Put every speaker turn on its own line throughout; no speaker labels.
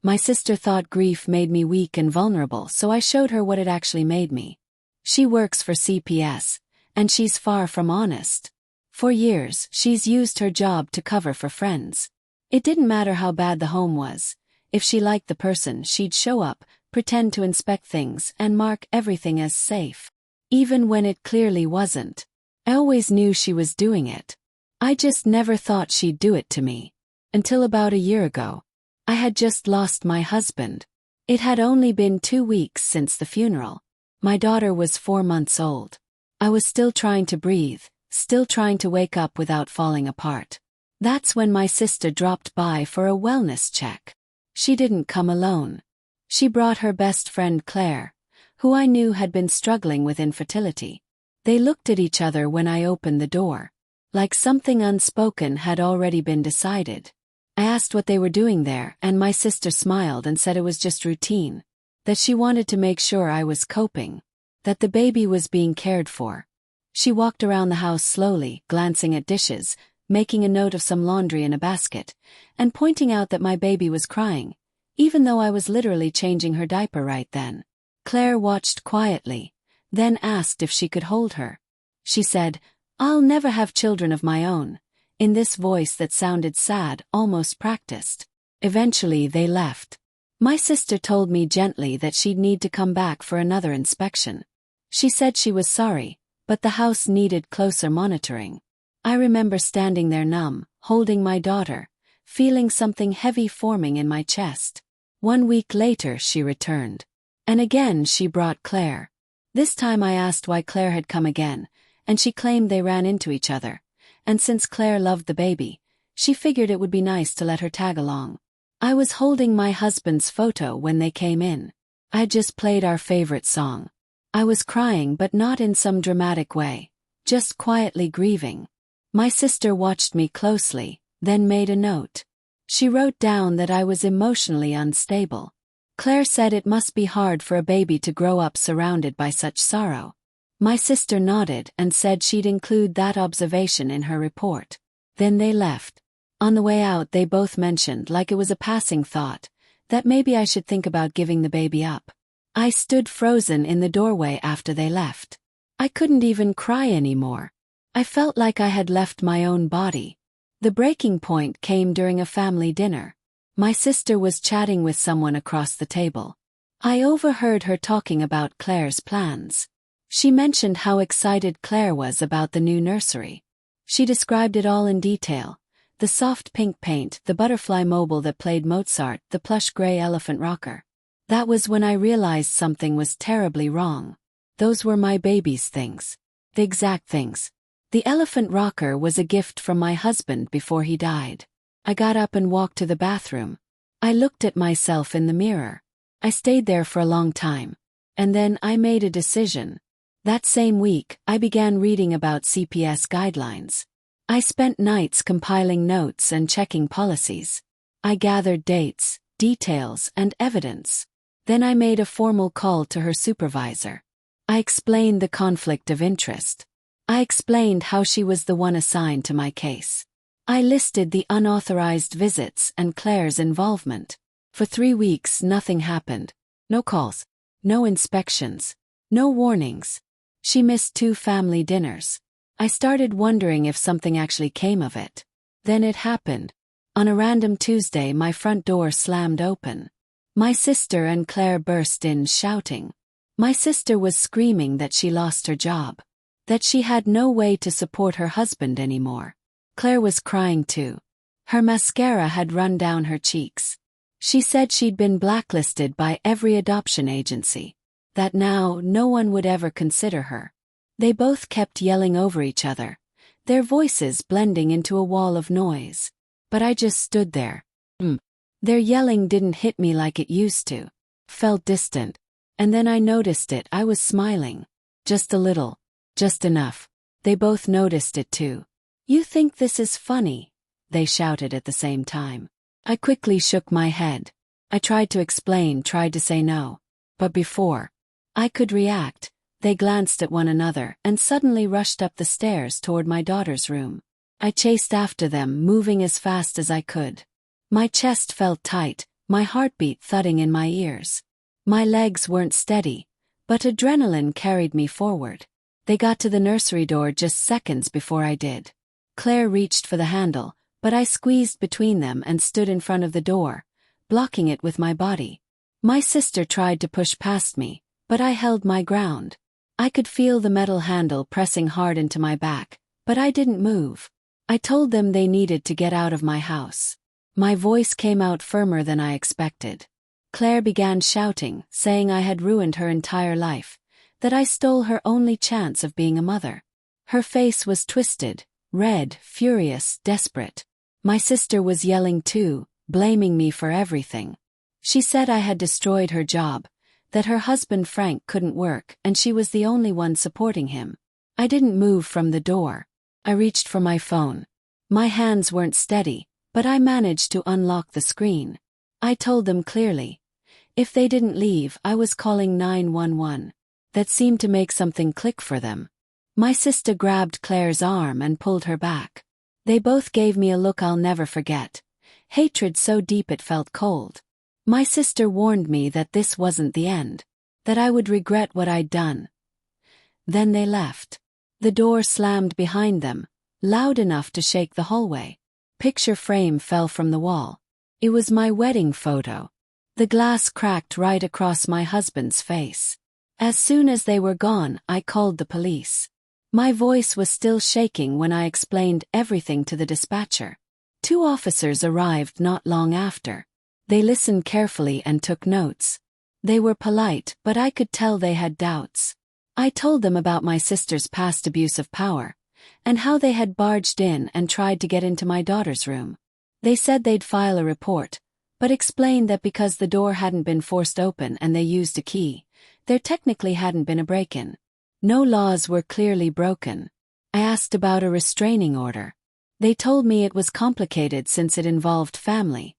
My sister thought grief made me weak and vulnerable, so I showed her what it actually made me. She works for CPS, and she's far from honest. For years, she's used her job to cover for friends. It didn't matter how bad the home was. If she liked the person, she'd show up, pretend to inspect things, and mark everything as safe. Even when it clearly wasn't. I always knew she was doing it. I just never thought she'd do it to me. Until about a year ago. I had just lost my husband. It had only been 2 weeks since the funeral. My daughter was 4 months old. I was still trying to breathe, still trying to wake up without falling apart. That's when my sister dropped by for a wellness check. She didn't come alone. She brought her best friend Claire, who I knew had been struggling with infertility. They looked at each other when I opened the door. Like something unspoken had already been decided. I asked what they were doing there, and my sister smiled and said it was just routine. That she wanted to make sure I was coping. That the baby was being cared for. She walked around the house slowly, glancing at dishes, making a note of some laundry in a basket, and pointing out that my baby was crying, even though I was literally changing her diaper right then. Claire watched quietly, then asked if she could hold her. She said, "I'll never have children of my own," in this voice that sounded sad, almost practiced. Eventually they left. My sister told me gently that she'd need to come back for another inspection. She said she was sorry, but the house needed closer monitoring. I remember standing there numb, holding my daughter, feeling something heavy forming in my chest. 1 week later she returned. And again she brought Claire. This time I asked why Claire had come again, and she claimed they ran into each other. And since Claire loved the baby, she figured it would be nice to let her tag along. I was holding my husband's photo when they came in. I had just played our favorite song. I was crying, but not in some dramatic way, just quietly grieving. My sister watched me closely, then made a note. She wrote down that I was emotionally unstable. Claire said it must be hard for a baby to grow up surrounded by such sorrow. My sister nodded and said she'd include that observation in her report. Then they left. On the way out they both mentioned, like it was a passing thought, that maybe I should think about giving the baby up. I stood frozen in the doorway after they left. I couldn't even cry anymore. I felt like I had left my own body. The breaking point came during a family dinner. My sister was chatting with someone across the table. I overheard her talking about Claire's plans. She mentioned how excited Claire was about the new nursery. She described it all in detail. The soft pink paint, the butterfly mobile that played Mozart, the plush gray elephant rocker. That was when I realized something was terribly wrong. Those were my baby's things. The exact things. The elephant rocker was a gift from my husband before he died. I got up and walked to the bathroom. I looked at myself in the mirror. I stayed there for a long time. And then I made a decision. That same week, I began reading about CPS guidelines. I spent nights compiling notes and checking policies. I gathered dates, details, and evidence. Then I made a formal call to her supervisor. I explained the conflict of interest. I explained how she was the one assigned to my case. I listed the unauthorized visits and Claire's involvement. For 3 weeks nothing happened. No calls. No inspections. No warnings. She missed 2 family dinners. I started wondering if something actually came of it. Then it happened. On a random Tuesday my front door slammed open. My sister and Claire burst in shouting. My sister was screaming that she lost her job. That she had no way to support her husband anymore. Claire was crying too. Her mascara had run down her cheeks. She said she'd been blacklisted by every adoption agency. That now no one would ever consider her. They both kept yelling over each other, their voices blending into a wall of noise. But I just stood there. Their yelling didn't hit me like it used to. Felt distant. And then I noticed it. I was smiling. Just a little. Just enough. They both noticed it too. "You think this is funny?" they shouted at the same time. I quickly shook my head. I tried to explain, tried to say no. But before I could react, they glanced at one another and suddenly rushed up the stairs toward my daughter's room. I chased after them, moving as fast as I could. My chest felt tight, my heartbeat thudding in my ears. My legs weren't steady, but adrenaline carried me forward. They got to the nursery door just seconds before I did. Claire reached for the handle, but I squeezed between them and stood in front of the door, blocking it with my body. My sister tried to push past me, but I held my ground. I could feel the metal handle pressing hard into my back, but I didn't move. I told them they needed to get out of my house. My voice came out firmer than I expected. Claire began shouting, saying I had ruined her entire life, that I stole her only chance of being a mother. Her face was twisted, red, furious, desperate. My sister was yelling too, blaming me for everything. She said I had destroyed her job, that her husband Frank couldn't work and she was the only one supporting him. I didn't move from the door. I reached for my phone. My hands weren't steady, but I managed to unlock the screen. I told them clearly. If they didn't leave, I was calling 911. That seemed to make something click for them. My sister grabbed Claire's arm and pulled her back. They both gave me a look I'll never forget. Hatred so deep it felt cold. My sister warned me that this wasn't the end, that I would regret what I'd done. Then they left. The door slammed behind them, loud enough to shake the hallway. Picture frame fell from the wall. It was my wedding photo. The glass cracked right across my husband's face. As soon as they were gone, I called the police. My voice was still shaking when I explained everything to the dispatcher. 2 officers arrived not long after. They listened carefully and took notes. They were polite, but I could tell they had doubts. I told them about my sister's past abuse of power, and how they had barged in and tried to get into my daughter's room. They said they'd file a report, but explained that because the door hadn't been forced open and they used a key, there technically hadn't been a break-in. No laws were clearly broken. I asked about a restraining order. They told me it was complicated since it involved family,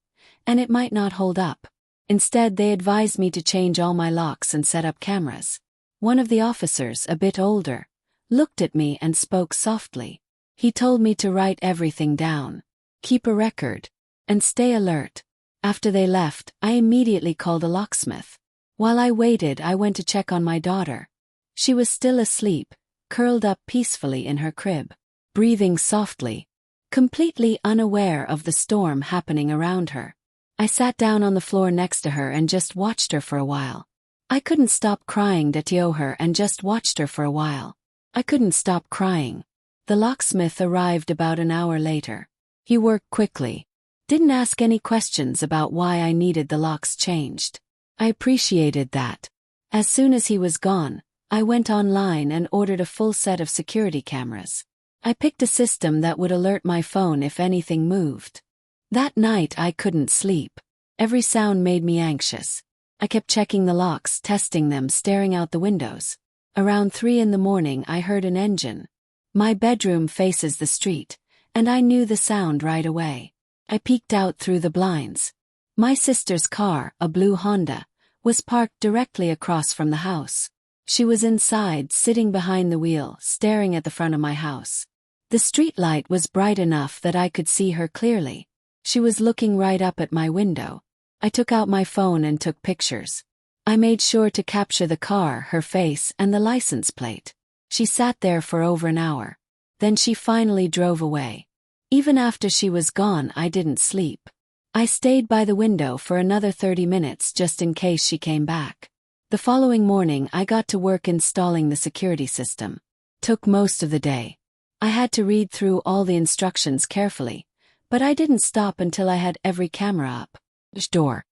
and it might not hold up. Instead, they advised me to change all my locks and set up cameras. One of the officers, a bit older, looked at me and spoke softly. He told me to write everything down, keep a record, and stay alert. After they left, I immediately called a locksmith. While I waited, I went to check on my daughter. She was still asleep, curled up peacefully in her crib, breathing softly, completely unaware of the storm happening around her. I sat down on the floor next to her and just watched her for a while. I couldn't stop crying to her and just watched her for a while. I couldn't stop crying. The locksmith arrived about an hour later. He worked quickly. Didn't ask any questions about why I needed the locks changed. I appreciated that. As soon as he was gone, I went online and ordered a full set of security cameras. I picked a system that would alert my phone if anything moved. That night I couldn't sleep. Every sound made me anxious. I kept checking the locks, testing them, staring out the windows. Around 3 in the morning I heard an engine. My bedroom faces the street, and I knew the sound right away. I peeked out through the blinds. My sister's car, a blue Honda, was parked directly across from the house. She was inside, sitting behind the wheel, staring at the front of my house. The street light was bright enough that I could see her clearly. She was looking right up at my window. I took out my phone and took pictures. I made sure to capture the car, her face, and the license plate. She sat there for over an hour. Then she finally drove away. Even after she was gone, I didn't sleep. I stayed by the window for another 30 minutes just in case she came back. The following morning I got to work installing the security system. Took most of the day. I had to read through all the instructions carefully, but I didn't stop until I had every camera up. Door,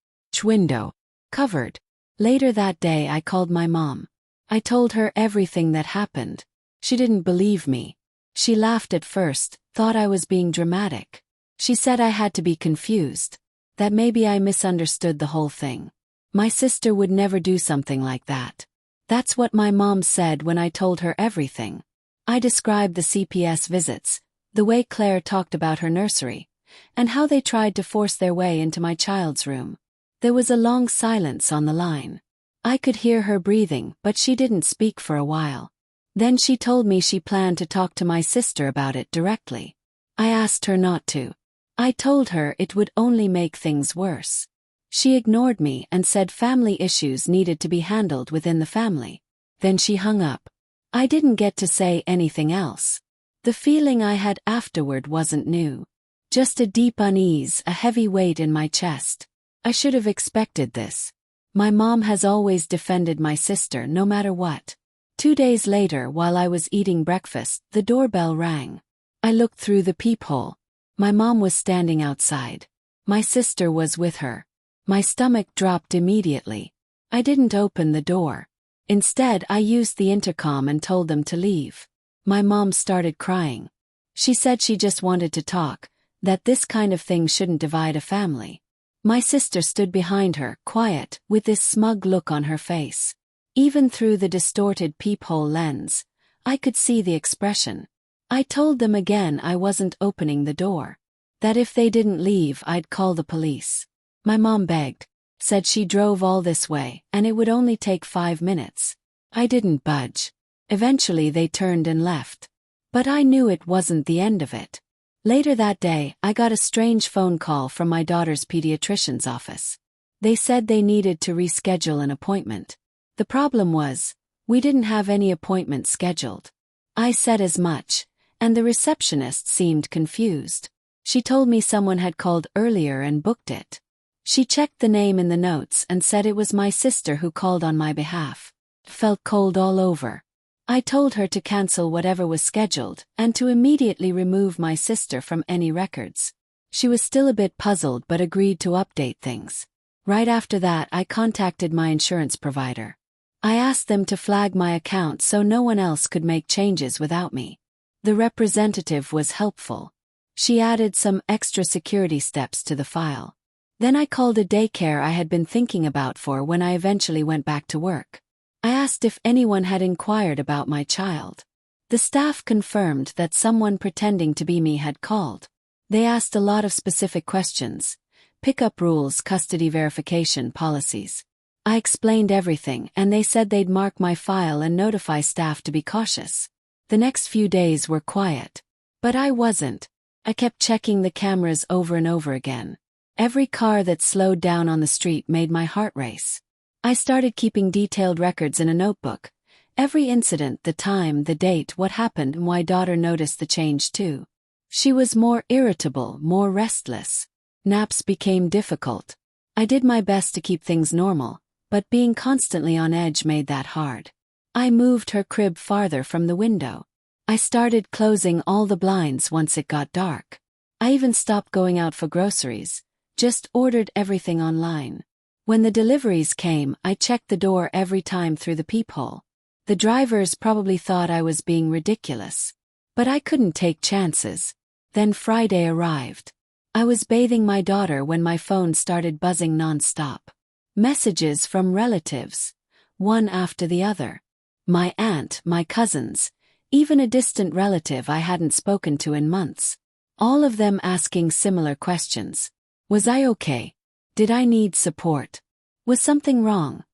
window, covered. Later that day I called my mom. I told her everything that happened. She didn't believe me. She laughed at first, thought I was being dramatic. She said I had to be confused, that maybe I misunderstood the whole thing. My sister would never do something like that. That's what my mom said when I told her everything. I described the CPS visits, the way Claire talked about her nursery, and how they tried to force their way into my child's room. There was a long silence on the line. I could hear her breathing, but she didn't speak for a while. Then she told me she planned to talk to my sister about it directly. I asked her not to. I told her it would only make things worse. She ignored me and said family issues needed to be handled within the family. Then she hung up. I didn't get to say anything else. The feeling I had afterward wasn't new. Just a deep unease, a heavy weight in my chest. I should have expected this. My mom has always defended my sister no matter what. 2 days later, while I was eating breakfast, the doorbell rang. I looked through the peephole. My mom was standing outside. My sister was with her. My stomach dropped immediately. I didn't open the door. Instead, I used the intercom and told them to leave. My mom started crying. She said she just wanted to talk, that this kind of thing shouldn't divide a family. My sister stood behind her, quiet, with this smug look on her face. Even through the distorted peephole lens, I could see the expression. I told them again I wasn't opening the door. That if they didn't leave, I'd call the police. My mom begged, said she drove all this way, and it would only take 5 minutes. I didn't budge. Eventually they turned and left. But I knew it wasn't the end of it. Later that day, I got a strange phone call from my daughter's pediatrician's office. They said they needed to reschedule an appointment. The problem was, we didn't have any appointment scheduled. I said as much, and the receptionist seemed confused. She told me someone had called earlier and booked it. She checked the name in the notes and said it was my sister who called on my behalf. Felt cold all over. I told her to cancel whatever was scheduled and to immediately remove my sister from any records. She was still a bit puzzled but agreed to update things. Right after that, I contacted my insurance provider. I asked them to flag my account so no one else could make changes without me. The representative was helpful. She added some extra security steps to the file. Then I called a daycare I had been thinking about for when I eventually went back to work. I asked if anyone had inquired about my child. The staff confirmed that someone pretending to be me had called. They asked a lot of specific questions. Pickup rules, custody verification policies. I explained everything and they said they'd mark my file and notify staff to be cautious. The next few days were quiet. But I wasn't. I kept checking the cameras over and over again. Every car that slowed down on the street made my heart race. I started keeping detailed records in a notebook. Every incident, the time, the date, what happened, and why daughter noticed the change too. She was more irritable, more restless. Naps became difficult. I did my best to keep things normal, but being constantly on edge made that hard. I moved her crib farther from the window. I started closing all the blinds once it got dark. I even stopped going out for groceries. Just ordered everything online. When the deliveries came, I checked the door every time through the peephole. The drivers probably thought I was being ridiculous. But I couldn't take chances. Then Friday arrived. I was bathing my daughter when my phone started buzzing non-stop. Messages from relatives. One after the other. My aunt, my cousins, even a distant relative I hadn't spoken to in months. All of them asking similar questions. Was I okay? Did I need support? Was something wrong?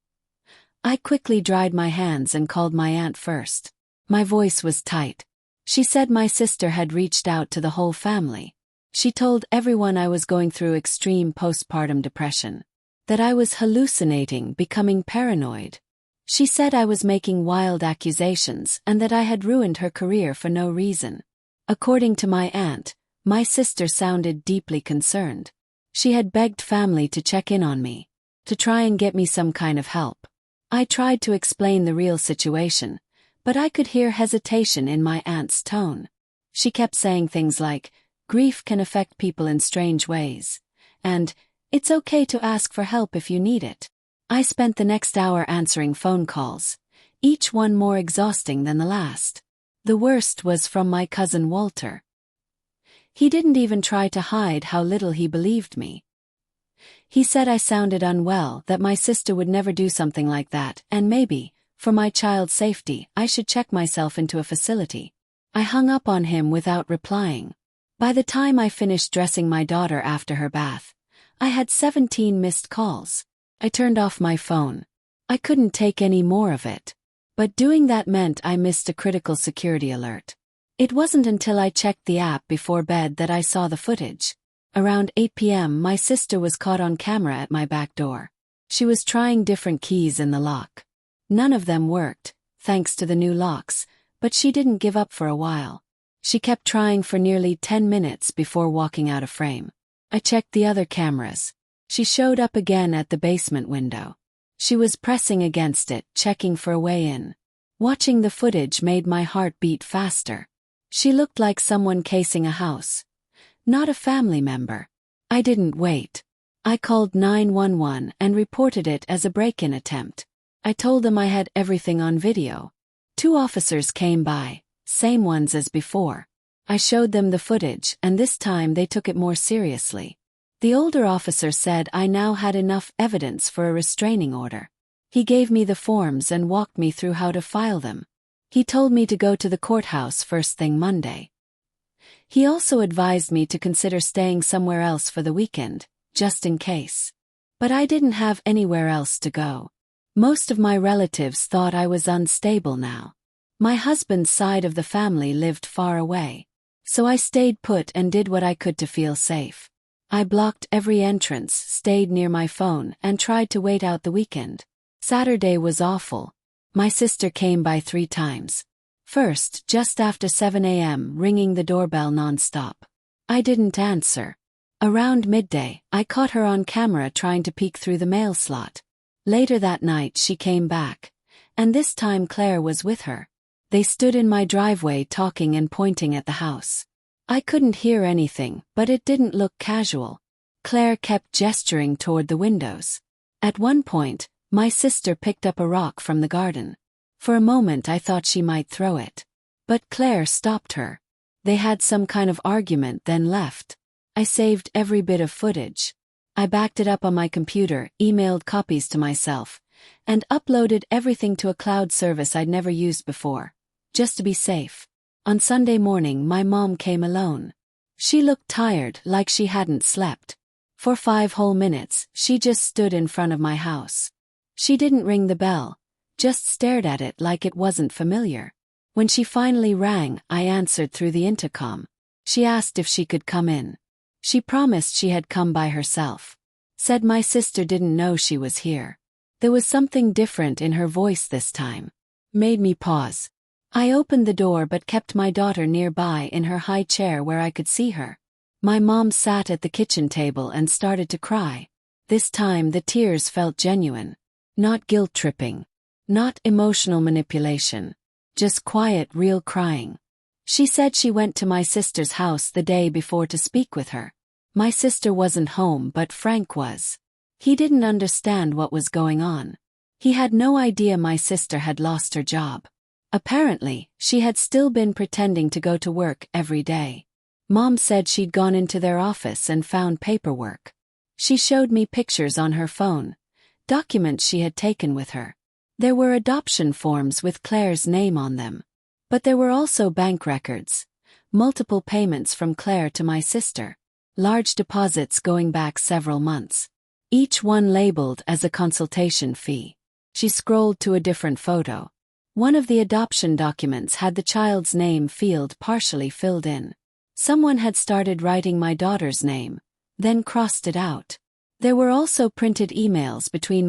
I quickly dried my hands and called my aunt first. My voice was tight. She said my sister had reached out to the whole family. She told everyone I was going through extreme postpartum depression. That I was hallucinating, becoming paranoid. She said I was making wild accusations and that I had ruined her career for no reason. According to my aunt, my sister sounded deeply concerned. She had begged family to check in on me, to try and get me some kind of help. I tried to explain the real situation, but I could hear hesitation in my aunt's tone. She kept saying things like, grief can affect people in strange ways, and, it's okay to ask for help if you need it. I spent the next hour answering phone calls, each one more exhausting than the last. The worst was from my cousin Walter. He didn't even try to hide how little he believed me. He said I sounded unwell, that my sister would never do something like that, and maybe, for my child's safety, I should check myself into a facility. I hung up on him without replying. By the time I finished dressing my daughter after her bath, I had 17 missed calls. I turned off my phone. I couldn't take any more of it. But doing that meant I missed a critical security alert. It wasn't until I checked the app before bed that I saw the footage. Around 8 p.m., my sister was caught on camera at my back door. She was trying different keys in the lock. None of them worked, thanks to the new locks, but she didn't give up for a while. She kept trying for nearly 10 minutes before walking out of frame. I checked the other cameras. She showed up again at the basement window. She was pressing against it, checking for a way in. Watching the footage made my heart beat faster. She looked like someone casing a house, not a family member. I didn't wait. I called 911 and reported it as a break-in attempt. I told them I had everything on video. 2 officers came by, same ones as before. I showed them the footage, and this time they took it more seriously. The older officer said I now had enough evidence for a restraining order. He gave me the forms and walked me through how to file them. He told me to go to the courthouse first thing Monday. He also advised me to consider staying somewhere else for the weekend, just in case. But I didn't have anywhere else to go. Most of my relatives thought I was unstable now. My husband's side of the family lived far away. So I stayed put and did what I could to feel safe. I blocked every entrance, stayed near my phone, and tried to wait out the weekend. Saturday was awful. My sister came by 3 times. First, just after 7 a.m., ringing the doorbell non-stop. I didn't answer. Around midday, I caught her on camera trying to peek through the mail slot. Later that night she came back, and this time Claire was with her. They stood in my driveway talking and pointing at the house. I couldn't hear anything, but it didn't look casual. Claire kept gesturing toward the windows. At one point, my sister picked up a rock from the garden. For a moment I thought she might throw it. But Claire stopped her. They had some kind of argument, then left. I saved every bit of footage. I backed it up on my computer, emailed copies to myself, and uploaded everything to a cloud service I'd never used before, just to be safe. On Sunday morning my mom came alone. She looked tired, like she hadn't slept. For 5 whole minutes, she just stood in front of my house. She didn't ring the bell, just stared at it like it wasn't familiar. When she finally rang, I answered through the intercom. She asked if she could come in. She promised she had come by herself. Said my sister didn't know she was here. There was something different in her voice this time. Made me pause. I opened the door but kept my daughter nearby in her high chair where I could see her. My mom sat at the kitchen table and started to cry. This time the tears felt genuine. Not guilt-tripping. Not emotional manipulation. Just quiet, real crying. She said she went to my sister's house the day before to speak with her. My sister wasn't home, but Frank was. He didn't understand what was going on. He had no idea my sister had lost her job. Apparently, she had still been pretending to go to work every day. Mom said she'd gone into their office and found paperwork. She showed me pictures on her phone, documents she had taken with her. There were adoption forms with Claire's name on them. But there were also bank records, multiple payments from Claire to my sister, large deposits going back several months, each one labeled as a consultation fee. She scrolled to a different photo. One of the adoption documents had the child's name field partially filled in. Someone had started writing my daughter's name, then crossed it out. There were also printed emails between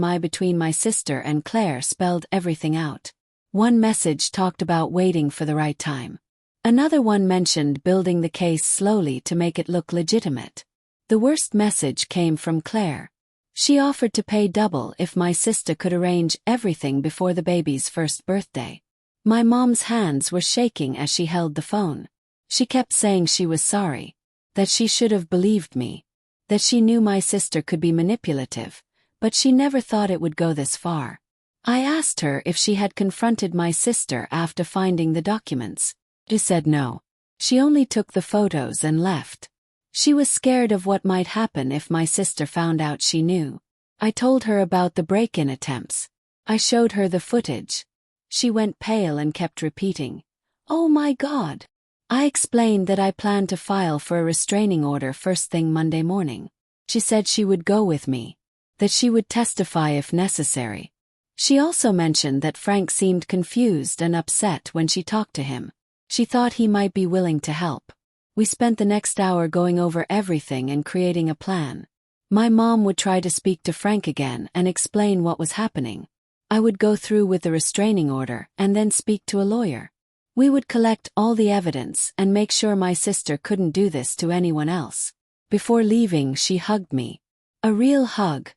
my sister and Claire spelled everything out. One message talked about waiting for the right time. Another one mentioned building the case slowly to make it look legitimate. The worst message came from Claire. She offered to pay double if my sister could arrange everything before the baby's first birthday. My mom's hands were shaking as she held the phone. She kept saying she was sorry, that she should have believed me, that she knew my sister could be manipulative, but she never thought it would go this far. I asked her if she had confronted my sister after finding the documents. She said no. She only took the photos and left. She was scared of what might happen if my sister found out she knew. I told her about the break-in attempts. I showed her the footage. She went pale and kept repeating, "Oh my God." I explained that I planned to file for a restraining order first thing Monday morning. She said she would go with me, that she would testify if necessary. She also mentioned that Frank seemed confused and upset when she talked to him. She thought he might be willing to help. We spent the next hour going over everything and creating a plan. My mom would try to speak to Frank again and explain what was happening. I would go through with the restraining order and then speak to a lawyer. We would collect all the evidence and make sure my sister couldn't do this to anyone else. Before leaving, she hugged me. A real hug,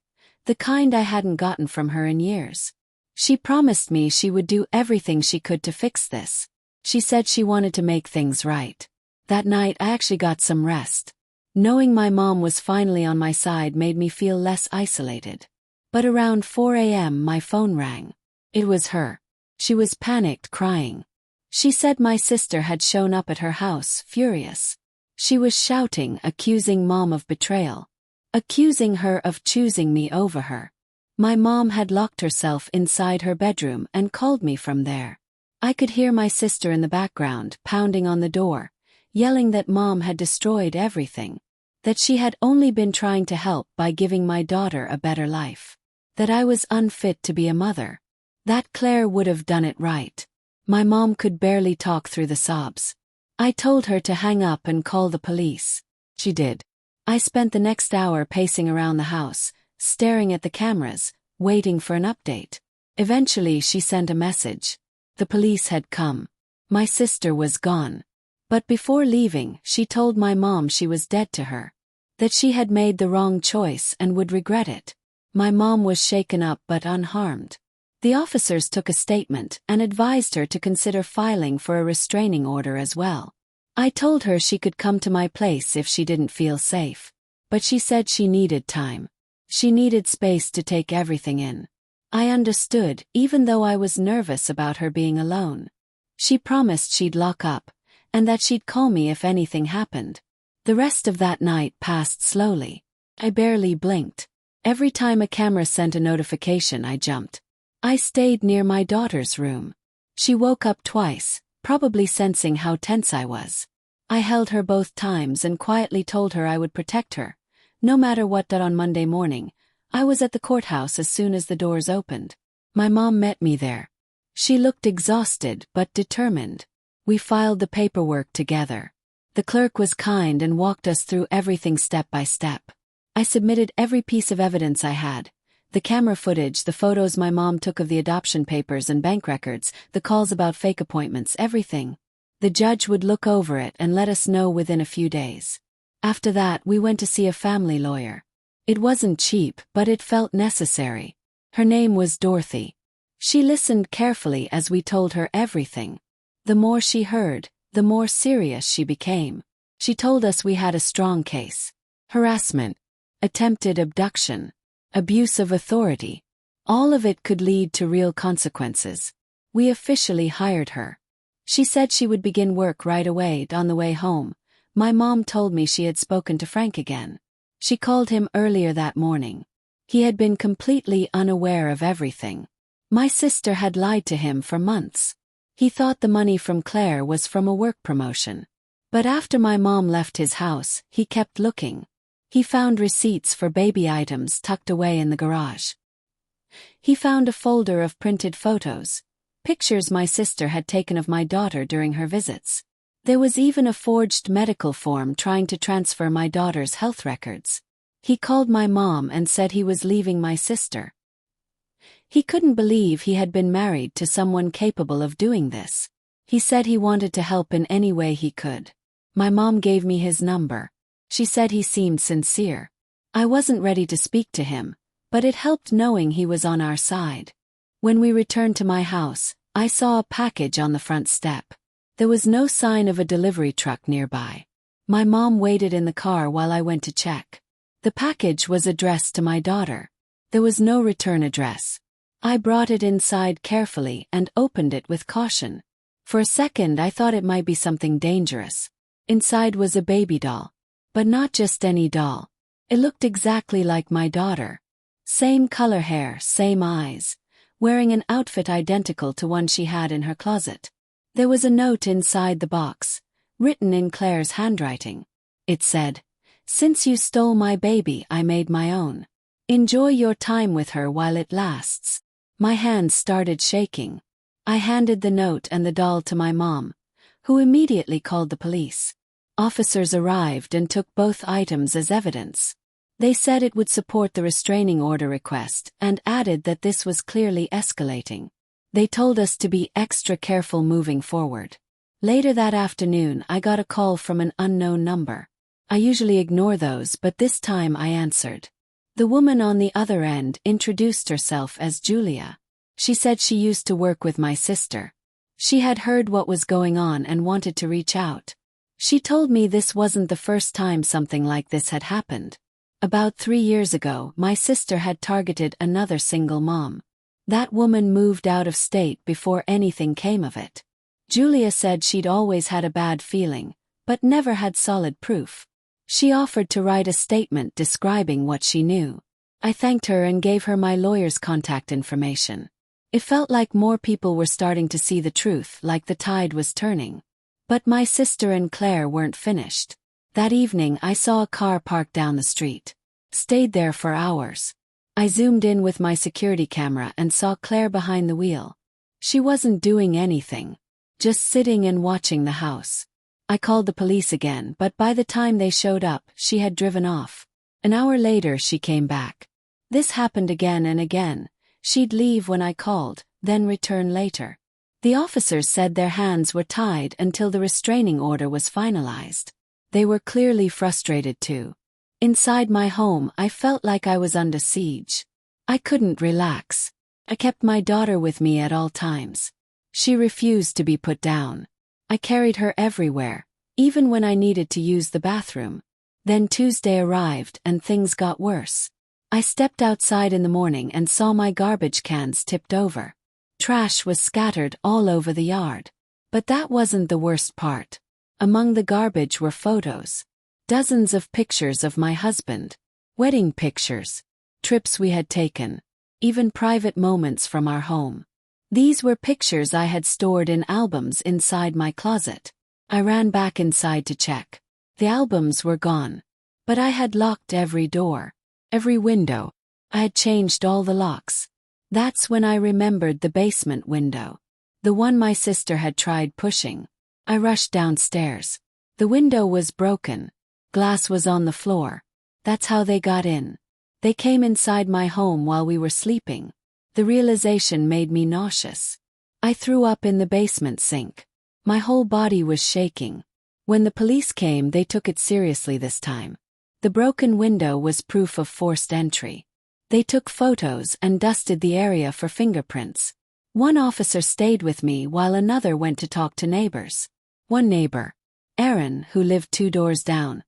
the kind I hadn't gotten from her in years. She promised me she would do everything she could to fix this. She said she wanted to make things right. That night I actually got some rest. Knowing my mom was finally on my side made me feel less isolated. But around 4 a.m. my phone rang. It was her. She was panicked, crying. She said my sister had shown up at her house, furious. She was shouting, accusing Mom of betrayal. Accusing her of choosing me over her. My mom had locked herself inside her bedroom and called me from there. I could hear my sister in the background, pounding on the door, yelling that Mom had destroyed everything. That she had only been trying to help by giving my daughter a better life. That I was unfit to be a mother. That Claire would have done it right. My mom could barely talk through the sobs. I told her to hang up and call the police. She did. I spent the next hour pacing around the house, staring at the cameras, waiting for an update. Eventually she sent a message. The police had come. My sister was gone. But before leaving, she told my mom she was dead to her. That she had made the wrong choice and would regret it. My mom was shaken up but unharmed. The officers took a statement and advised her to consider filing for a restraining order as well. I told her she could come to my place if she didn't feel safe. But she said she needed time. She needed space to take everything in. I understood, even though I was nervous about her being alone. She promised she'd lock up, and that she'd call me if anything happened. The rest of that night passed slowly. I barely blinked. Every time a camera sent a notification, I jumped. I stayed near my daughter's room. She woke up twice, probably sensing how tense I was. I held her both times and quietly told her I would protect her, no matter what. On Monday morning, I was at the courthouse as soon as the doors opened. My mom met me there. She looked exhausted but determined. We filed the paperwork together. The clerk was kind and walked us through everything step by step. I submitted every piece of evidence I had. The camera footage, the photos my mom took of the adoption papers and bank records, the calls about fake appointments, everything. The judge would look over it and let us know within a few days. After that, we went to see a family lawyer. It wasn't cheap, but it felt necessary. Her name was Dorothy. She listened carefully as we told her everything. The more she heard, the more serious she became. She told us we had a strong case. Harassment, attempted abduction, abuse of authority. All of it could lead to real consequences. We officially hired her. She said she would begin work right away. On the way home, my mom told me she had spoken to Frank again. She called him earlier that morning. He had been completely unaware of everything. My sister had lied to him for months. He thought the money from Claire was from a work promotion. But after my mom left his house, he kept looking. He found receipts for baby items tucked away in the garage. He found a folder of printed photos, pictures my sister had taken of my daughter during her visits. There was even a forged medical form trying to transfer my daughter's health records. He called my mom and said he was leaving my sister. He couldn't believe he had been married to someone capable of doing this. He said he wanted to help in any way he could. My mom gave me his number. She said he seemed sincere. I wasn't ready to speak to him, but it helped knowing he was on our side. When we returned to my house, I saw a package on the front step. There was no sign of a delivery truck nearby. My mom waited in the car while I went to check. The package was addressed to my daughter. There was no return address. I brought it inside carefully and opened it with caution. For a second I thought it might be something dangerous. Inside was a baby doll. But not just any doll. It looked exactly like my daughter. Same color hair, same eyes, wearing an outfit identical to one she had in her closet. There was a note inside the box, written in Claire's handwriting. It said, "Since you stole my baby, I made my own. Enjoy your time with her while it lasts." My hands started shaking. I handed the note and the doll to my mom, who immediately called the police. Officers arrived and took both items as evidence. They said it would support the restraining order request and added that this was clearly escalating. They told us to be extra careful moving forward. Later that afternoon, I got a call from an unknown number. I usually ignore those, but this time I answered. The woman on the other end introduced herself as Julia. She said she used to work with my sister. She had heard what was going on and wanted to reach out. She told me this wasn't the first time something like this had happened. About 3 years ago, my sister had targeted another single mom. That woman moved out of state before anything came of it. Julia said she'd always had a bad feeling, but never had solid proof. She offered to write a statement describing what she knew. I thanked her and gave her my lawyer's contact information. It felt like more people were starting to see the truth, like the tide was turning. But my sister and Claire weren't finished. That evening I saw a car parked down the street. Stayed there for hours. I zoomed in with my security camera and saw Claire behind the wheel. She wasn't doing anything. Just sitting and watching the house. I called the police again, but by the time they showed up, she had driven off. An hour later she came back. This happened again and again. She'd leave when I called, then return later. The officers said their hands were tied until the restraining order was finalized. They were clearly frustrated too. Inside my home, I felt like I was under siege. I couldn't relax. I kept my daughter with me at all times. She refused to be put down. I carried her everywhere, even when I needed to use the bathroom. Then Tuesday arrived and things got worse. I stepped outside in the morning and saw my garbage cans tipped over. Trash was scattered all over the yard. But that wasn't the worst part. Among the garbage were photos. Dozens of pictures of my husband. Wedding pictures. Trips we had taken. Even private moments from our home. These were pictures I had stored in albums inside my closet. I ran back inside to check. The albums were gone. But I had locked every door. Every window. I had changed all the locks. That's when I remembered the basement window. The one my sister had tried pushing. I rushed downstairs. The window was broken. Glass was on the floor. That's how they got in. They came inside my home while we were sleeping. The realization made me nauseous. I threw up in the basement sink. My whole body was shaking. When the police came, they took it seriously this time. The broken window was proof of forced entry. They took photos and dusted the area for fingerprints. One officer stayed with me while another went to talk to neighbors. One neighbor, Aaron, who lived 2 doors down,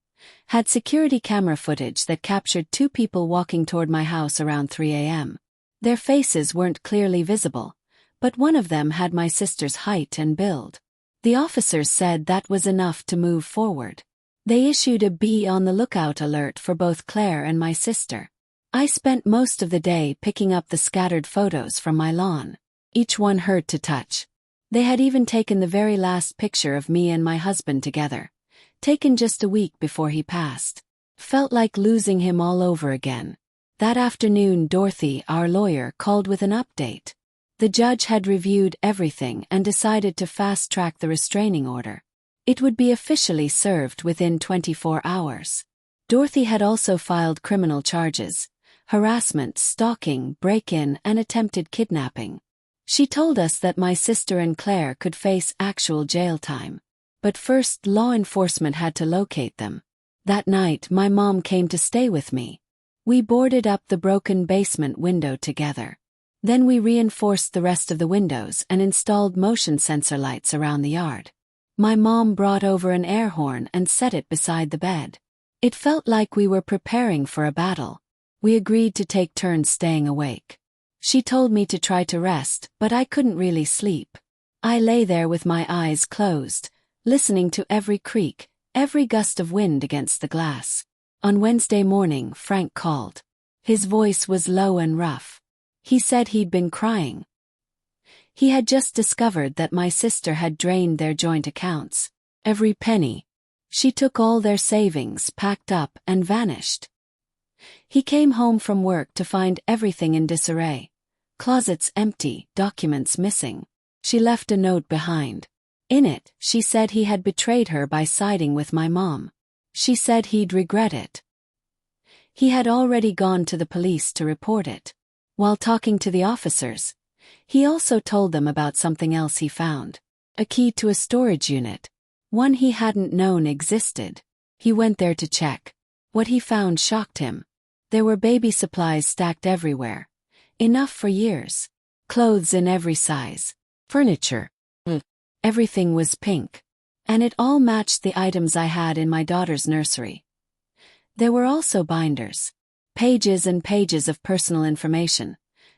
had security camera footage that captured 2 people walking toward my house around 3 a.m. Their faces weren't clearly visible, but one of them had my sister's height and build. The officers said that was enough to move forward. They issued a be on the lookout alert for both Claire and my sister. I spent most of the day picking up the scattered photos from my lawn. Each one hurt to touch. They had even taken the very last picture of me and my husband together. Taken just a week before he passed. Felt like losing him all over again. That afternoon, Dorothy, our lawyer, called with an update. The judge had reviewed everything and decided to fast-track the restraining order. It would be officially served within 24 hours. Dorothy had also filed criminal charges: harassment, stalking, break-in, and attempted kidnapping. She told us that my sister and Claire could face actual jail time. But first, law enforcement had to locate them. That night, my mom came to stay with me. We boarded up the broken basement window together. Then we reinforced the rest of the windows and installed motion sensor lights around the yard. My mom brought over an air horn and set it beside the bed. It felt like we were preparing for a battle. We agreed to take turns staying awake. She told me to try to rest, but I couldn't really sleep. I lay there with my eyes closed, listening to every creak, every gust of wind against the glass. On Wednesday morning, Frank called. His voice was low and rough. He said he'd been crying. He had just discovered that my sister had drained their joint accounts. Every penny. She took all their savings, packed up, and vanished. He came home from work to find everything in disarray. Closets empty, documents missing. She left a note behind. In it, she said he had betrayed her by siding with my mom. She said he'd regret it. He had already gone to the police to report it. While talking to the officers, he also told them about something else he found. A key to a storage unit. One he hadn't known existed. He went there to check. What he found shocked him. There were baby supplies stacked everywhere. Enough for years. Clothes in every size. Furniture. Everything was pink. And it all matched the items I had in my daughter's nursery. There were also binders. Pages and pages of personal information.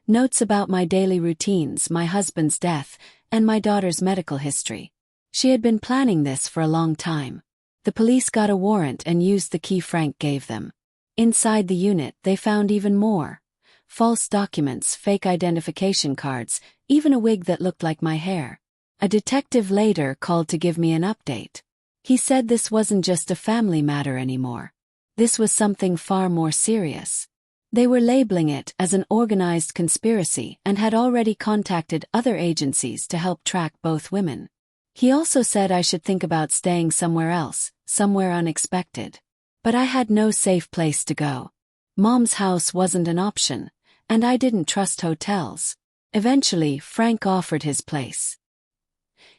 Notes about my daily routines, my husband's death, and my daughter's medical history. She had been planning this for a long time. The police got a warrant and used the key Frank gave them. Inside the unit, they found even more. False documents, fake identification cards, even a wig that looked like my hair. A detective later called to give me an update. He said this wasn't just a family matter anymore. This was something far more serious. They were labeling it as an organized conspiracy and had already contacted other agencies to help track both women. He also said I should think about staying somewhere else, somewhere unexpected. But I had no safe place to go. Mom's house wasn't an option, and I didn't trust hotels. Eventually, Frank offered his place.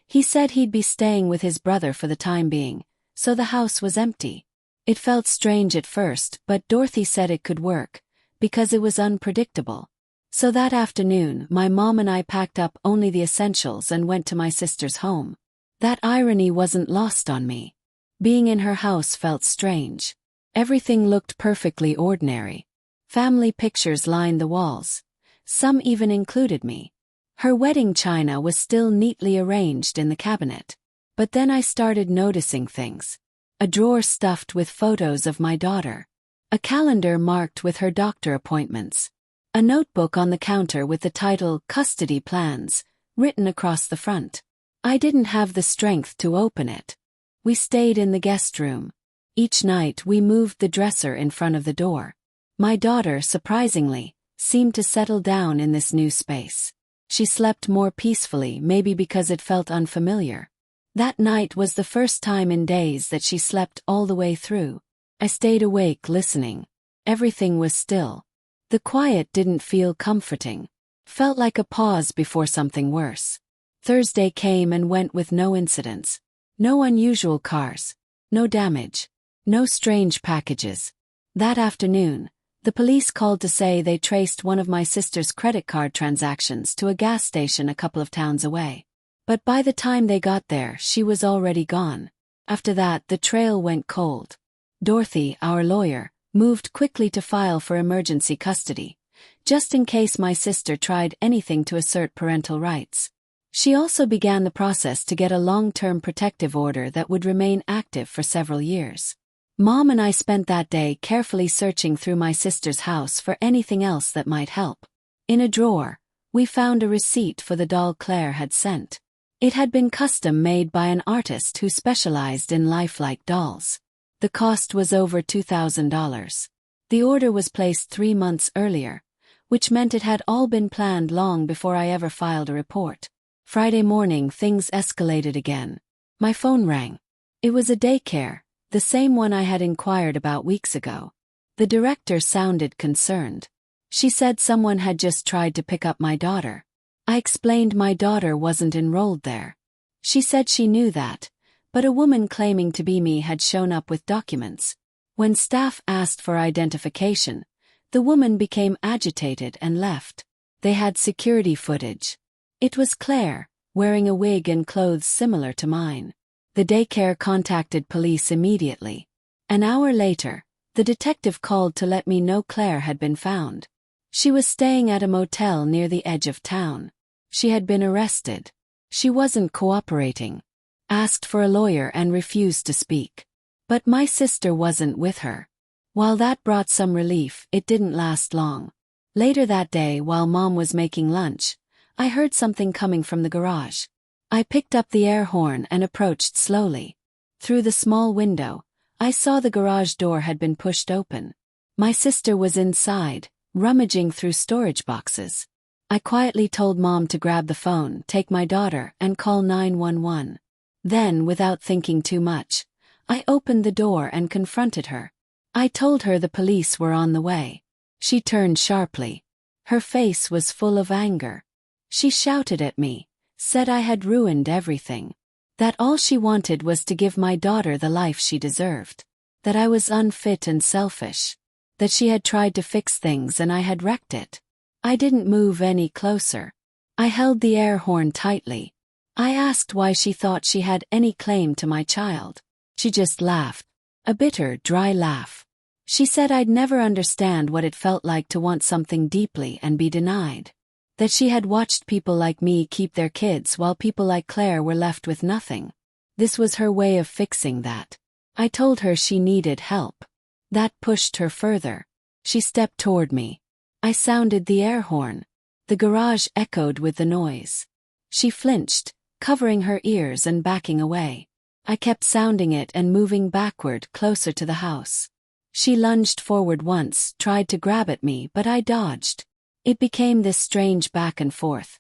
He said he'd be staying with his brother for the time being, so the house was empty. It felt strange at first, but Dorothy said it could work, because it was unpredictable. So that afternoon, my mom and I packed up only the essentials and went to my sister's home. That irony wasn't lost on me. Being in her house felt strange. Everything looked perfectly ordinary. Family pictures lined the walls. Some even included me. Her wedding china was still neatly arranged in the cabinet. But then I started noticing things. A drawer stuffed with photos of my daughter. A calendar marked with her doctor appointments. A notebook on the counter with the title Custody Plans, written across the front. I didn't have the strength to open it. We stayed in the guest room. Each night we moved the dresser in front of the door. My daughter, surprisingly, seemed to settle down in this new space. She slept more peacefully, maybe because it felt unfamiliar. That night was the first time in days that she slept all the way through. I stayed awake listening. Everything was still. The quiet didn't feel comforting. Felt like a pause before something worse. Thursday came and went with no incidents. No unusual cars. No damage. No strange packages. That afternoon, the police called to say they traced one of my sister's credit card transactions to a gas station a couple of towns away. But by the time they got there, she was already gone. After that, the trail went cold. Dorothy, our lawyer, moved quickly to file for emergency custody, just in case my sister tried anything to assert parental rights. She also began the process to get a long-term protective order that would remain active for several years. Mom and I spent that day carefully searching through my sister's house for anything else that might help. In a drawer, we found a receipt for the doll Claire had sent. It had been custom-made by an artist who specialized in lifelike dolls. The cost was over $2,000. The order was placed 3 months earlier, which meant it had all been planned long before I ever filed a report. Friday morning, things escalated again. My phone rang. It was a daycare, the same one I had inquired about weeks ago. The director sounded concerned. She said someone had just tried to pick up my daughter. I explained my daughter wasn't enrolled there. She said she knew that, but a woman claiming to be me had shown up with documents. When staff asked for identification, the woman became agitated and left. They had security footage. It was Claire, wearing a wig and clothes similar to mine. The daycare contacted police immediately. An hour later, the detective called to let me know Claire had been found. She was staying at a motel near the edge of town. She had been arrested. She wasn't cooperating. Asked for a lawyer and refused to speak. But my sister wasn't with her. While that brought some relief, it didn't last long. Later that day, while Mom was making lunch, I heard something coming from the garage. I picked up the air horn and approached slowly. Through the small window, I saw the garage door had been pushed open. My sister was inside, rummaging through storage boxes. I quietly told Mom to grab the phone, take my daughter, and call 911. Then, without thinking too much, I opened the door and confronted her. I told her the police were on the way. She turned sharply. Her face was full of anger. She shouted at me, said I had ruined everything. That all she wanted was to give my daughter the life she deserved. That I was unfit and selfish. That she had tried to fix things and I had wrecked it. I didn't move any closer. I held the air horn tightly. I asked why she thought she had any claim to my child. She just laughed. A bitter, dry laugh. She said I'd never understand what it felt like to want something deeply and be denied. That she had watched people like me keep their kids while people like Claire were left with nothing. This was her way of fixing that. I told her she needed help. That pushed her further. She stepped toward me. I sounded the air horn. The garage echoed with the noise. She flinched, covering her ears and backing away. I kept sounding it and moving backward, closer to the house. She lunged forward once, tried to grab at me, but I dodged. It became this strange back and forth.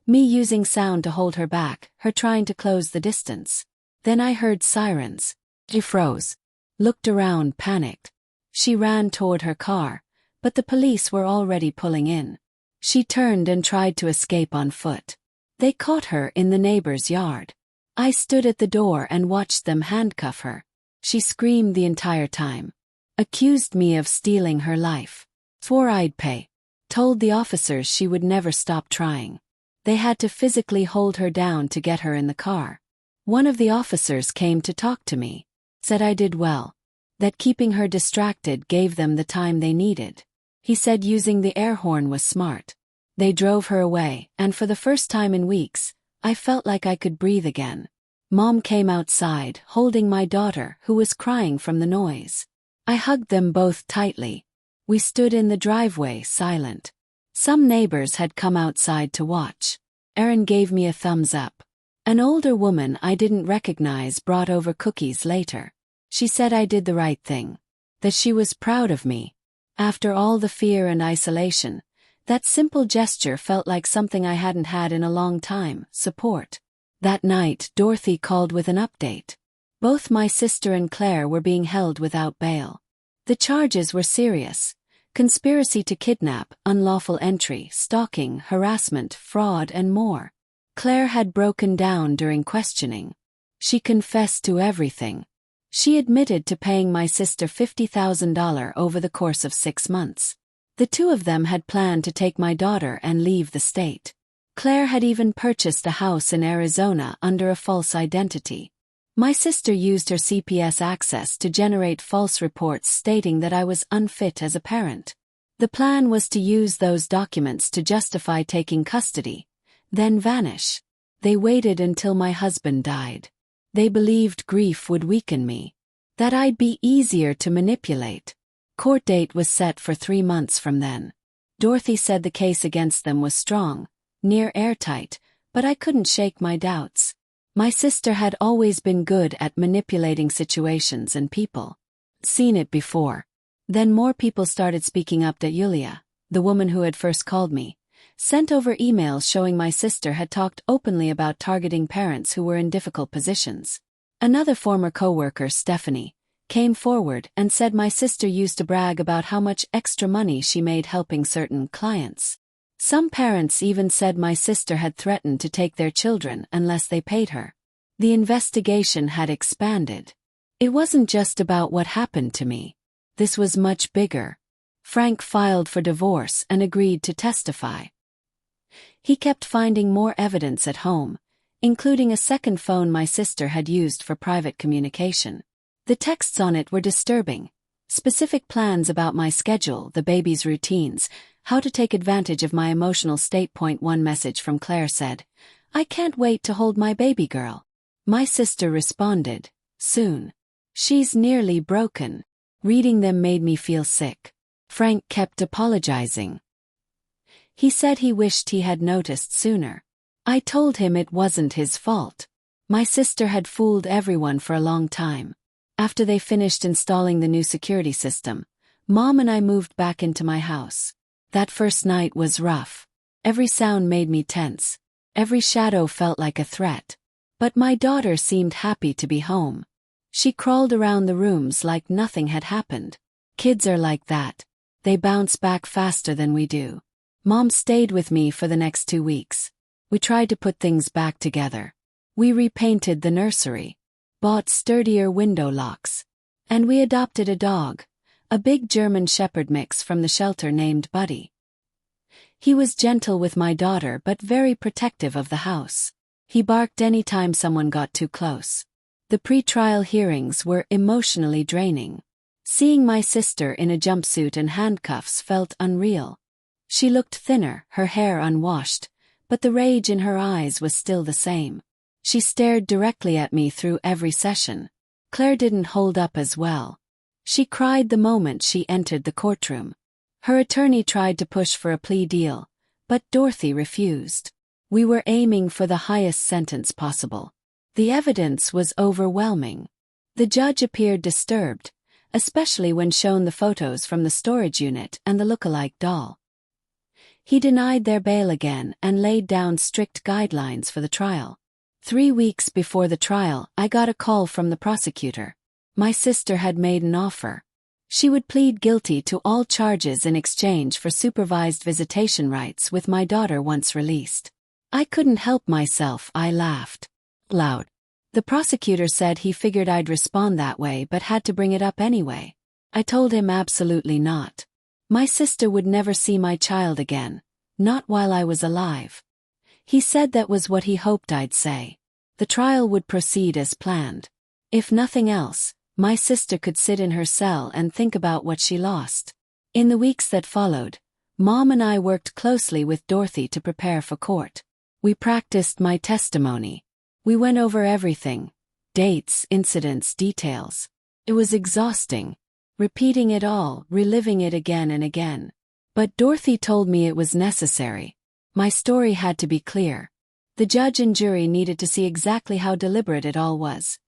Me using sound to hold her back, her trying to close the distance. Then I heard sirens. She froze. Looked around, panicked. She ran toward her car, but the police were already pulling in. She turned and tried to escape on foot. They caught her in the neighbor's yard. I stood at the door and watched them handcuff her. She screamed the entire time. Accused me of stealing her life. Swore I'd pay. Told the officers she would never stop trying. They had to physically hold her down to get her in the car. One of the officers came to talk to me. Said I did well. That keeping her distracted gave them the time they needed. He said using the air horn was smart. They drove her away, and for the first time in weeks, I felt like I could breathe again. Mom came outside, holding my daughter, who was crying from the noise. I hugged them both tightly. We stood in the driveway, silent. Some neighbors had come outside to watch. Erin gave me a thumbs up. An older woman I didn't recognize brought over cookies later. She said I did the right thing. That she was proud of me. After all the fear and isolation, that simple gesture felt like something I hadn't had in a long time, support. That night, Dorothy called with an update. Both my sister and Claire were being held without bail. The charges were serious. Conspiracy to kidnap, unlawful entry, stalking, harassment, fraud, and more. Claire had broken down during questioning. She confessed to everything. She admitted to paying my sister $50,000 over the course of 6 months. The two of them had planned to take my daughter and leave the state. Claire had even purchased a house in Arizona under a false identity. My sister used her CPS access to generate false reports stating that I was unfit as a parent. The plan was to use those documents to justify taking custody, then vanish. They waited until my husband died. They believed grief would weaken me, that I'd be easier to manipulate. Court date was set for 3 months from then. Dorothy said the case against them was strong, near airtight, but I couldn't shake my doubts. My sister had always been good at manipulating situations and people. Seen it before. Then more people started speaking up that Yulia, the woman who had first called me, sent over emails showing my sister had talked openly about targeting parents who were in difficult positions. Another former coworker, Stephanie, came forward and said my sister used to brag about how much extra money she made helping certain clients. Some parents even said my sister had threatened to take their children unless they paid her. The investigation had expanded. It wasn't just about what happened to me. This was much bigger. Frank filed for divorce and agreed to testify. He kept finding more evidence at home, including a second phone my sister had used for private communication. The texts on it were disturbing. Specific plans about my schedule, the baby's routines, how to take advantage of my emotional state. One message from Claire said, "I can't wait to hold my baby girl." My sister responded, "Soon. She's nearly broken." Reading them made me feel sick. Frank kept apologizing. He said he wished he had noticed sooner. I told him it wasn't his fault. My sister had fooled everyone for a long time. After they finished installing the new security system, Mom and I moved back into my house. That first night was rough. Every sound made me tense. Every shadow felt like a threat. But my daughter seemed happy to be home. She crawled around the rooms like nothing had happened. Kids are like that. They bounce back faster than we do. Mom stayed with me for the next 2 weeks. We tried to put things back together. We repainted the nursery, bought sturdier window locks, and we adopted a dog, a big German Shepherd mix from the shelter named Buddy. He was gentle with my daughter but very protective of the house. He barked anytime someone got too close. The pre-trial hearings were emotionally draining. Seeing my sister in a jumpsuit and handcuffs felt unreal. She looked thinner, her hair unwashed, but the rage in her eyes was still the same. She stared directly at me through every session. Claire didn't hold up as well. She cried the moment she entered the courtroom. Her attorney tried to push for a plea deal, but Dorothy refused. We were aiming for the highest sentence possible. The evidence was overwhelming. The judge appeared disturbed, especially when shown the photos from the storage unit and the look-alike doll. He denied their bail again and laid down strict guidelines for the trial. 3 weeks before the trial, I got a call from the prosecutor. My sister had made an offer. She would plead guilty to all charges in exchange for supervised visitation rights with my daughter once released. I couldn't help myself, I laughed loud. The prosecutor said he figured I'd respond that way but had to bring it up anyway. I told him absolutely not. My sister would never see my child again, not while I was alive. He said that was what he hoped I'd say. The trial would proceed as planned. If nothing else, my sister could sit in her cell and think about what she lost. In the weeks that followed, Mom and I worked closely with Dorothy to prepare for court. We practiced my testimony. We went over everything: dates, incidents, details. It was exhausting. Repeating it all, reliving it again and again. But Dorothy told me it was necessary. My story had to be clear. The judge and jury needed to see exactly how deliberate it all was,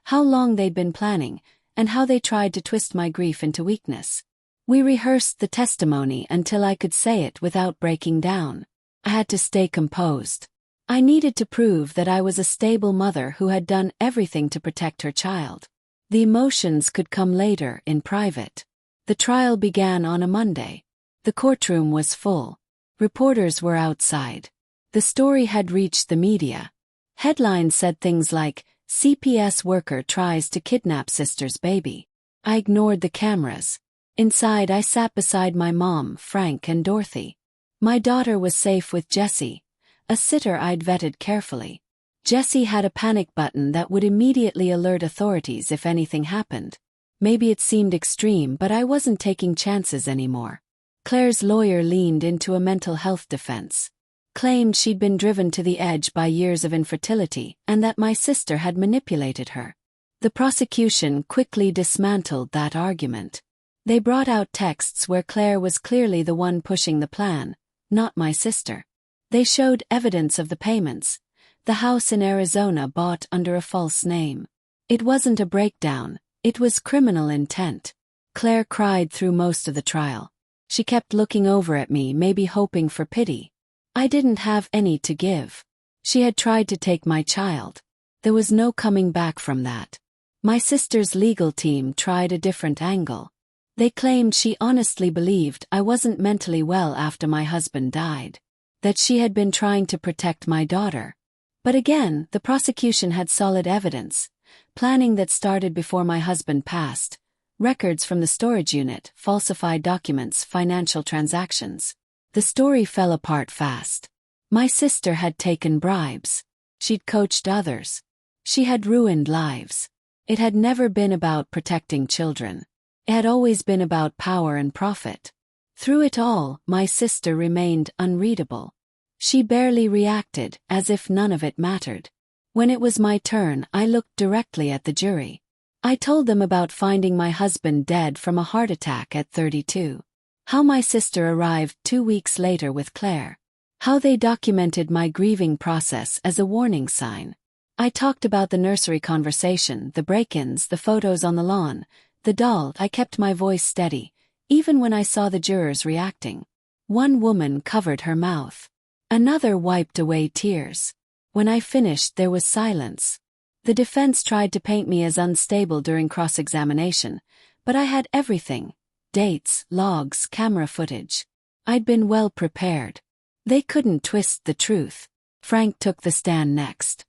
how long they'd been planning, and how they tried to twist my grief into weakness. We rehearsed the testimony until I could say it without breaking down. I had to stay composed. I needed to prove that I was a stable mother who had done everything to protect her child. The emotions could come later, in private. The trial began on a Monday. The courtroom was full. Reporters were outside. The story had reached the media. Headlines said things like, "CPS worker tries to kidnap sister's baby." I ignored the cameras. Inside, I sat beside my mom, Frank, and Dorothy. My daughter was safe with Jessie, a sitter I'd vetted carefully. Jessie had a panic button that would immediately alert authorities if anything happened. Maybe it seemed extreme, but I wasn't taking chances anymore. Claire's lawyer leaned into a mental health defense. Claimed she'd been driven to the edge by years of infertility and that my sister had manipulated her. The prosecution quickly dismantled that argument. They brought out texts where Claire was clearly the one pushing the plan, not my sister. They showed evidence of the payments. The house in Arizona bought under a false name. It wasn't a breakdown, it was criminal intent. Claire cried through most of the trial. She kept looking over at me, maybe hoping for pity. I didn't have any to give. She had tried to take my child. There was no coming back from that. My sister's legal team tried a different angle. They claimed she honestly believed I wasn't mentally well after my husband died, that she had been trying to protect my daughter. But again, the prosecution had solid evidence, planning that started before my husband passed, records from the storage unit, falsified documents, financial transactions. The story fell apart fast. My sister had taken bribes. She'd coached others. She had ruined lives. It had never been about protecting children. It had always been about power and profit. Through it all, my sister remained unreadable. She barely reacted, as if none of it mattered. When it was my turn, I looked directly at the jury. I told them about finding my husband dead from a heart attack at 32. How my sister arrived 2 weeks later with Claire. How they documented my grieving process as a warning sign. I talked about the nursery conversation, the break-ins, the photos on the lawn, the doll. I kept my voice steady, even when I saw the jurors reacting. One woman covered her mouth. Another wiped away tears. When I finished, there was silence. The defense tried to paint me as unstable during cross-examination, but I had everything: dates, logs, camera footage. I'd been well prepared. They couldn't twist the truth. Frank took the stand next.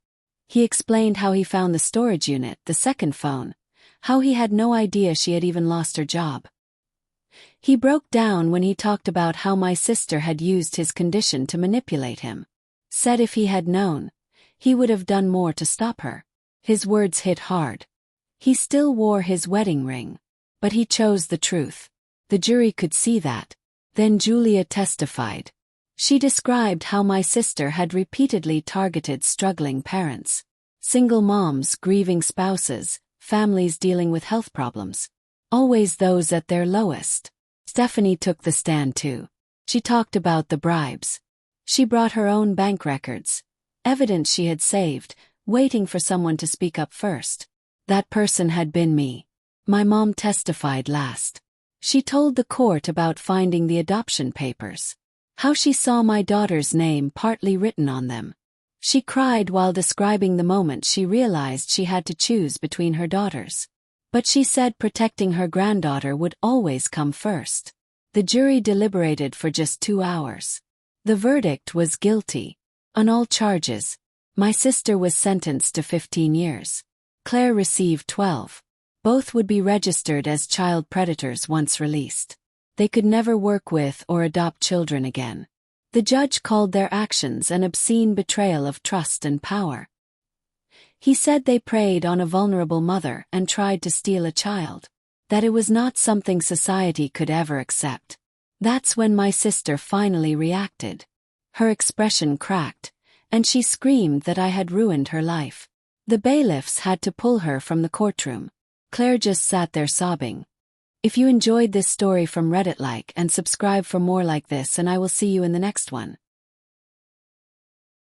He explained how he found the storage unit, the second phone, how he had no idea she had even lost her job. He broke down when he talked about how my sister had used his condition to manipulate him. Said if he had known, he would have done more to stop her. His words hit hard. He still wore his wedding ring, but he chose the truth. The jury could see that. Then Julia testified. She described how my sister had repeatedly targeted struggling parents, single moms, grieving spouses, families dealing with health problems. Always those at their lowest. Stephanie took the stand too. She talked about the bribes. She brought her own bank records, evidence she had saved, waiting for someone to speak up first. That person had been me. My mom testified last. She told the court about finding the adoption papers, how she saw my daughter's name partly written on them. She cried while describing the moment she realized she had to choose between her daughters. But she said protecting her granddaughter would always come first. The jury deliberated for just 2 hours. The verdict was guilty. On all charges, my sister was sentenced to 15 years. Claire received 12. Both would be registered as child predators once released. They could never work with or adopt children again. The judge called their actions an obscene betrayal of trust and power. He said they preyed on a vulnerable mother and tried to steal a child. That it was not something society could ever accept. That's when my sister finally reacted. Her expression cracked, and she screamed that I had ruined her life. The bailiffs had to pull her from the courtroom. Claire just sat there sobbing. If you enjoyed this story from Reddit, like and subscribe for more like this, and I will see you in the next one.